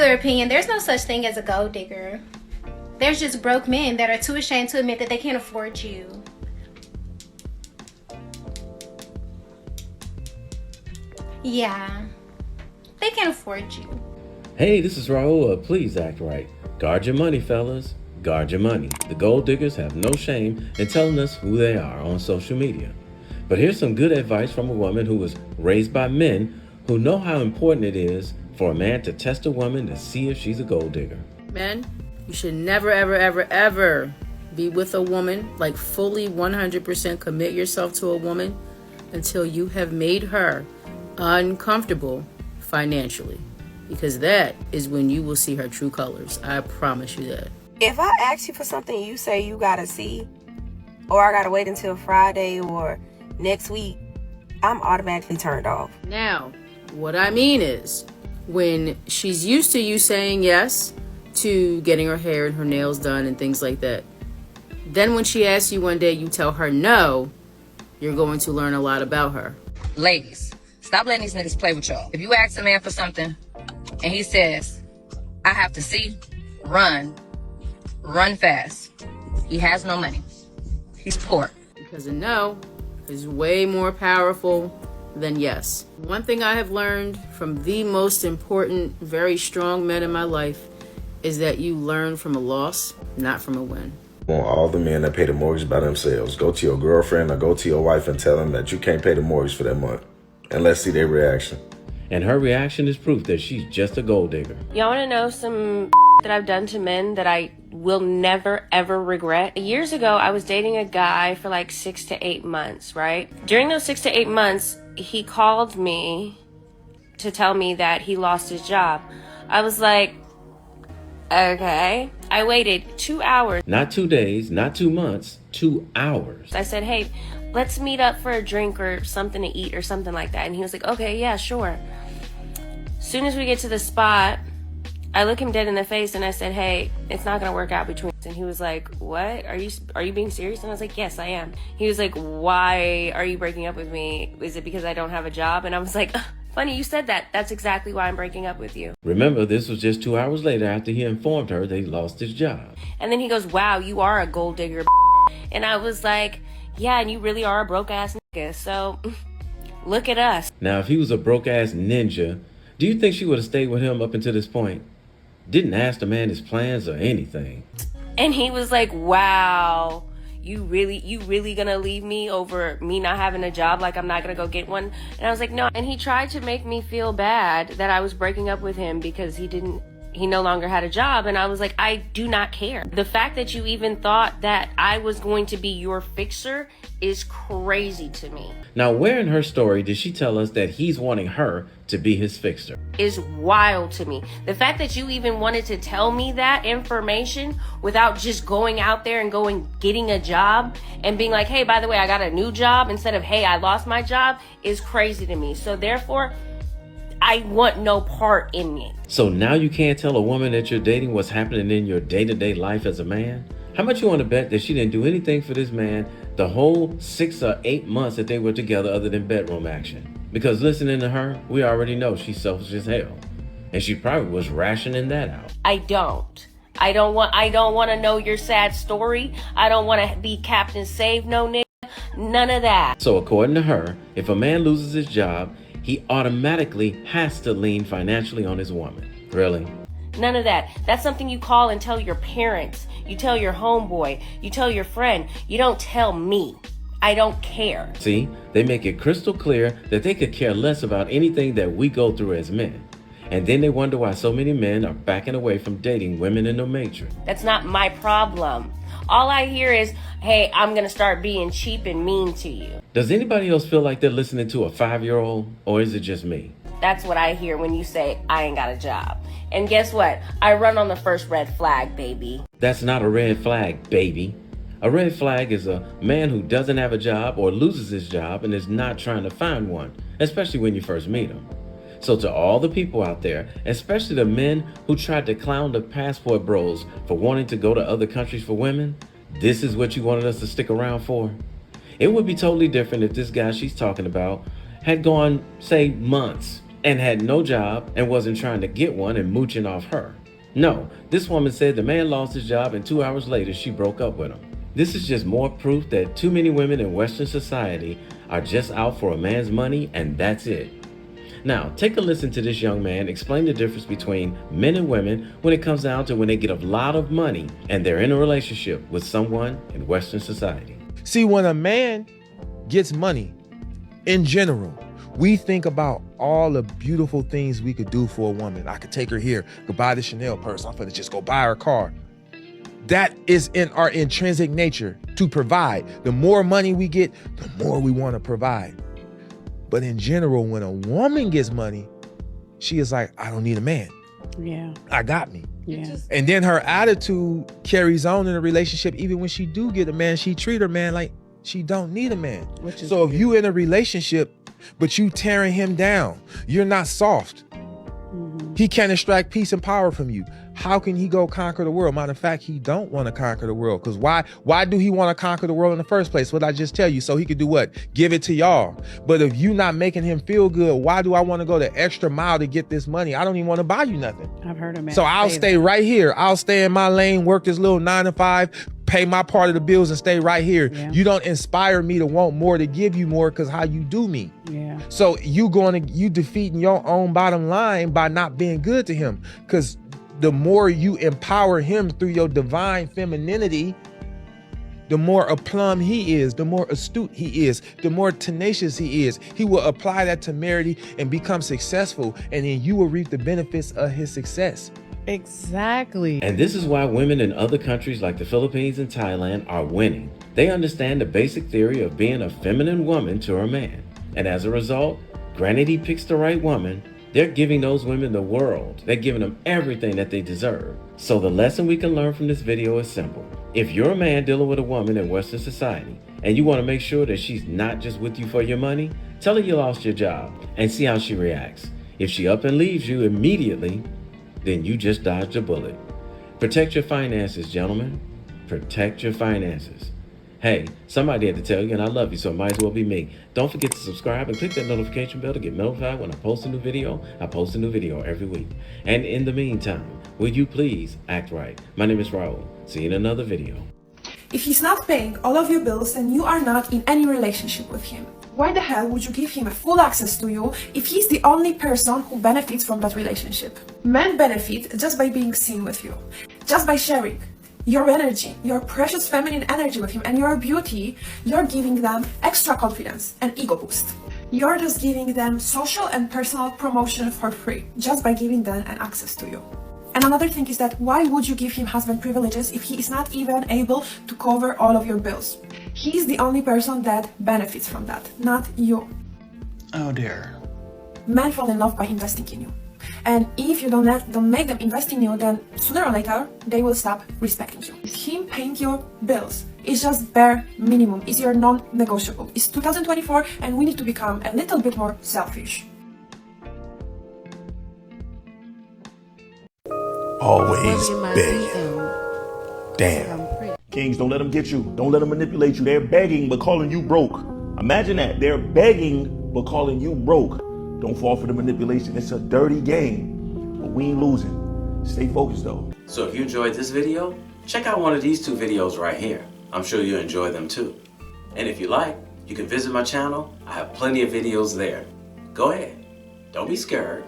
Unpopular opinion, there's no such thing as a gold digger. There's just broke men that are too ashamed to admit that they can't afford you. Yeah, they can't afford you. Hey, this is Raulh. Please act right. Guard your money, fellas. Guard your money. The gold diggers have no shame in telling us who they are on social media. But here's some good advice from a woman who was raised by men who know how important it is for a man to test a woman to see if she's a gold digger. Men, you should never, ever, ever, ever be with a woman, like fully 100% commit yourself to a woman until you have made her uncomfortable financially. Because that is when you will see her true colors. I promise you that. If I ask you for something you say you gotta see, or I gotta wait until Friday or next week, I'm automatically turned off. Now, what I mean is, when she's used to you saying yes to getting her hair and her nails done and things like that, then when she asks you one day, you tell her no, you're going to learn a lot about her. Ladies, stop letting these niggas play with y'all. If you ask a man for something and he says, I have to see, run fast. He has no money. He's poor. Because a no is way more powerful than yes. One thing I have learned from the most important, very strong men in my life is that you learn from a loss, not from a win. I want all the men that pay the mortgage by themselves. Go to your girlfriend or go to your wife and tell them that you can't pay the mortgage for that month. And let's see their reaction. And her reaction is proof that she's just a gold digger. Y'all want to know some that I've done to men that I will never, ever regret? Years ago, I was dating a guy for like 6 to 8 months, right? During those 6 to 8 months, he called me to tell me that he lost his job. I was like, okay. I waited 2 hours. Not 2 days, not 2 months, 2 hours. I said, hey, let's meet up for a drink or something to eat or something like that. And he was like, okay, yeah, sure. As soon as we get to the spot, I look him dead in the face and I said, hey, it's not going to work out between us. And he was like, what? Are you being serious? And I was like, yes, I am. He was like, why are you breaking up with me? Is it because I don't have a job? And I was like, funny you said that. That's exactly why I'm breaking up with you. Remember, this was just 2 hours later after he informed her that he lost his job. And then he goes, wow, you are a gold digger. And I was like, yeah, and you really are a broke ass nigga. So look at us. Now, if he was a broke ass ninja, do you think she would have stayed with him up until this point? Didn't ask the man his plans or anything. And he was like, wow, you really gonna leave me over me not having a job? Like I'm not gonna go get one? And I was like, no. And he tried to make me feel bad that I was breaking up with him because he no longer had a job. And I was like, I do not care. The fact that you even thought that I was going to be your fixer is crazy to me. Now, where in her story did she tell us that he's wanting her to be his fixer? Is wild to me. The fact that you even wanted to tell me that information without just going out there and getting a job and being like, hey, by the way, I got a new job instead of, hey, I lost my job is crazy to me. So therefore, I want no part in it. So now you can't tell a woman that you're dating what's happening in your day-to-day life as a man? How much you want to bet that she didn't do anything for this man the whole 6 or 8 months that they were together other than bedroom action? Because listening to her, we already know she's selfish as hell. And she probably was rationing that out. I don't want to know your sad story. I don't want to be Captain Save no nigga. None of that. So according to her, if a man loses his job, he automatically has to lean financially on his woman. Really? None of that. That's something you call and tell your parents. You tell your homeboy. You tell your friend. You don't tell me. I don't care. See, they make it crystal clear that they could care less about anything that we go through as men. And then they wonder why so many men are backing away from dating women in the matrix. That's not my problem. All I hear is, hey, I'm going to start being cheap and mean to you. Does anybody else feel like they're listening to a 5-year-old, or is it just me? That's what I hear when you say, I ain't got a job. And guess what? I run on the first red flag, baby. That's not a red flag, baby. A red flag is a man who doesn't have a job or loses his job and is not trying to find one, especially when you first meet him. So to all the people out there, especially the men who tried to clown the passport bros for wanting to go to other countries for women, this is what you wanted us to stick around for? It would be totally different if this guy she's talking about had gone, say, months and had no job and wasn't trying to get one and mooching off her. No, this woman said the man lost his job and 2 hours later she broke up with him. This is just more proof that too many women in Western society are just out for a man's money and that's it. Now, take a listen to this young man explain the difference between men and women when it comes down to when they get a lot of money and they're in a relationship with someone in Western society. See, when a man gets money, in general, we think about all the beautiful things we could do for a woman. I could take her here, could buy the Chanel purse. I'm gonna just go buy her a car. That is in our intrinsic nature to provide. The more money we get, the more we want to provide. But in general, when a woman gets money, she is like, I don't need a man. Yeah. I got me. Yeah. And then her attitude carries on in a relationship. Even when she do get a man, she treat her man like she don't need a man. So if you in a relationship, but you tearing him down, you're not soft. He can't extract peace and power from you. How can he go conquer the world? Matter of fact, he don't want to conquer the world. Because why do he want to conquer the world in the first place? What I just tell you, so he could do what? Give it to y'all. But if you not making him feel good, why do I want to go the extra mile to get this money? I don't even want to buy you nothing. I've heard of man. So I'll stay right here. I'll stay in my lane, work this little 9 to 5, pay my part of the bills and stay right here. Yeah. You don't inspire me to want more, to give you more, because how you do me. Yeah. So you defeating your own bottom line by not being good to him. Because the more you empower him through your divine femininity, the more aplomb he is, the more astute he is, the more tenacious he is. He will apply that temerity and become successful, and then you will reap the benefits of his success. Exactly. And this is why women in other countries like the Philippines and Thailand are winning. They understand the basic theory of being a feminine woman to her man. And as a result, granted he picks the right woman, they're giving those women the world. They're giving them everything that they deserve. So the lesson we can learn from this video is simple. If you're a man dealing with a woman in Western society and you want to make sure that she's not just with you for your money, tell her you lost your job and see how she reacts. If she up and leaves you immediately, then you just dodged a bullet. Protect your finances, gentlemen. Protect your finances. Hey, somebody had to tell you, and I love you, so it might as well be me. Don't forget to subscribe and click that notification bell to get notified when I post a new video. I post a new video every week. And in the meantime, will you please act right? My name is Raulh. See you in another video. If he's not paying all of your bills and you are not in any relationship with him, why the hell would you give him a full access to you if he's the only person who benefits from that relationship? Men benefit just by being seen with you, just by sharing your energy, your precious feminine energy with him, and your beauty. You're giving them extra confidence and ego boost. You're just giving them social and personal promotion for free, just by giving them an access to you. And another thing is that why would you give him husband privileges if he is not even able to cover all of your bills? He's the only person that benefits from that, not you. Oh dear. Men fall in love by investing in you. And if you don't make them invest in you, then sooner or later, they will stop respecting you. Him paying your bills is just bare minimum, is your non-negotiable. It's 2024 and we need to become a little bit more selfish. Always begging. Damn. Kings, don't let them get you. Don't let them manipulate you. They're begging but calling you broke. Imagine that. They're begging but calling you broke. Don't fall for the manipulation. It's a dirty game. But we ain't losing. Stay focused though. So if you enjoyed this video, check out one of these 2 videos right here. I'm sure you'll enjoy them too. And if you like, you can visit my channel. I have plenty of videos there. Go ahead. Don't be scared.